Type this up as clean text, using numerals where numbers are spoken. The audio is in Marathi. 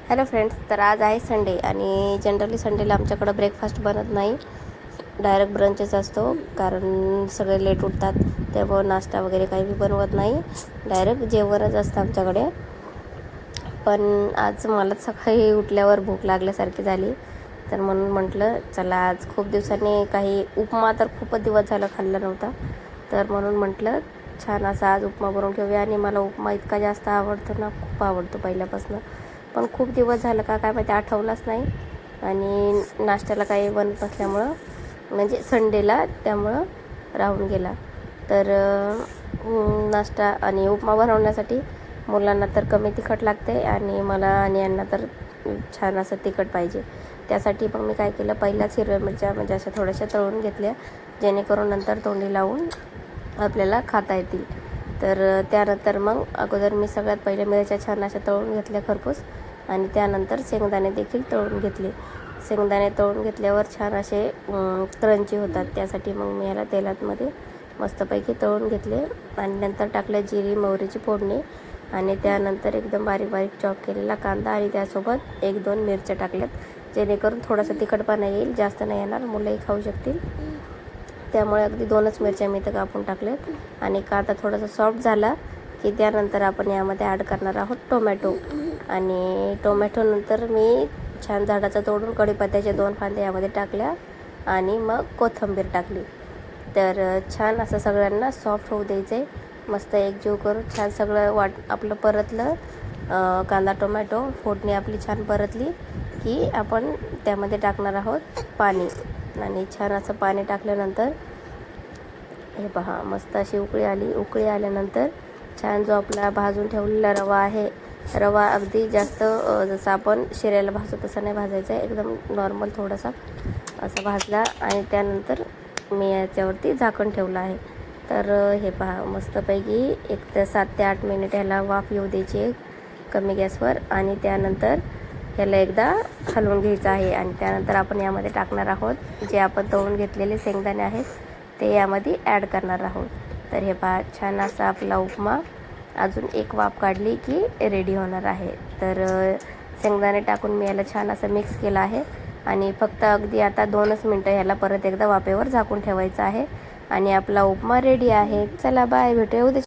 हॅलो फ्रेंड्स, तर आज आहे संडे आणि जनरली संडेला आमच्याकडं ब्रेकफास्ट बनत नाही, डायरेक्ट ब्रंचच असतो. कारण सगळे लेट उठतात, त्यामुळं नाश्ता वगैरे काही बी बनवत नाही, डायरेक्ट जेवणच असतं आमच्याकडे. पण आज मला सकाळी उठल्यावर भूक लागल्यासारखी झाली, तर म्हणून म्हटलं चला आज खूप दिवसांनी काही उपमा, तर खूपच दिवस झालं खाल्ला नव्हता, तर म्हणून म्हटलं छान असा आज उपमा बनवून घेऊया. आणि मला उपमा इतका जास्त आवडतो ना, खूप आवडतो पहिल्यापासून, पण खूप दिवस झालं का काय माहिती आठवलाच नाही. आणि नाश्त्याला काही बनत नसल्यामुळं, म्हणजे संडेला, त्यामुळं राहून गेला. तर नाश्ता आणि उपमा बनवण्यासाठी मुलांना तर कमी तिखट लागते आणि मला आणि यांना तर छान असं तिखट पाहिजे. त्यासाठी मग मी काय केलं, पहिल्याच हिरव्या मिरच्या म्हणजे अशा थोड्याशा तळून घेतल्या, जेणेकरून नंतर तोंडी लावून आपल्याला खाता येतील. तर त्यानंतर मग अगोदर मी सगळ्यात पहिले मिरच्या छान अशा तळून घेतल्या खरपूस, आणि त्यानंतर शेंगदाणे देखील तळून घेतले. शेंगदाणे तळून घेतल्यावर छान असे क्रंची होतात, त्यासाठी मग मी याला तेलातमध्ये मस्तपैकी तळून घेतले. आणि नंतर टाकले जिरी मोहरीची फोडणी, आणि त्यानंतर एकदम बारीक बारीक चॉप केलेला कांदा, आणि त्यासोबत 1-2 मिरच्या टाकल्यात, जेणेकरून थोडासा तिखटपणा येईल, जास्त नाही येणार, मुलंही खाऊ शकतील. त्यामुळे अगदी 2च मिरच्या मी इथं कापून टाकल्यात. आणि कांदा थोडासा सॉफ्ट झाला की त्यानंतर आपण यामध्ये ॲड करणार आहोत टोमॅटो. आणि टोमॅटो नंतर मी छान झाडाचा तोडून कढीपत्त्याचे 2 फांदे यामध्ये टाकल्या, आणि मग कोथिंबीर टाकली. तर छान असं सगळ्यांना सॉफ्ट होऊ द्यायचं आहे, मस्त एकजीव करून छान सगळं आपलं परतलं. कांदा टोमॅटो फोडणी आपली छान परतली की आपण त्यामध्ये टाकणार आहोत पाणी. आणि छान असं पाणी टाकल्यानंतर हे पहा, मस्त अशी उकळी आली. उकळी आल्यानंतर छान जो आपला भाजून ठेवलेला रवा आहे, रवा अगदी जास्त जसं आपण शिऱ्याला भाजतो तसं नाही भाजायचं आहे, एकदम नॉर्मल थोडासा असा भाजला. आणि त्यानंतर मी याच्यावरती झाकण ठेवलं आहे. तर हे पहा, मस्तपैकी 7 ते 8 मिनिट ह्याला वाफ येऊ द्यायची आहे कमी गॅसवर. आणि त्यानंतर ह्याला एकदा हलवून घ्यायचं आहे. आणि त्यानंतर आपण यामध्ये टाकणार आहोत जे आपण तळून घेतलेले शेंगदाणे आहेत, ते यामध्ये ॲड करणार आहोत. तर हे पहा, छान असा आपला उपमा अजून एक वाफ काढली की रेडी होणार आहे. तर शेंगदाणे टाकून मी याला छान असं मिक्स केलं आहे. आणि फक्त अगदी आता 2च मिनटं ह्याला परत एकदा वाफेवर झाकून ठेवायचं आहे, आणि आपला उपमा रेडी आहे. चला बाय, भेटूया उद्या.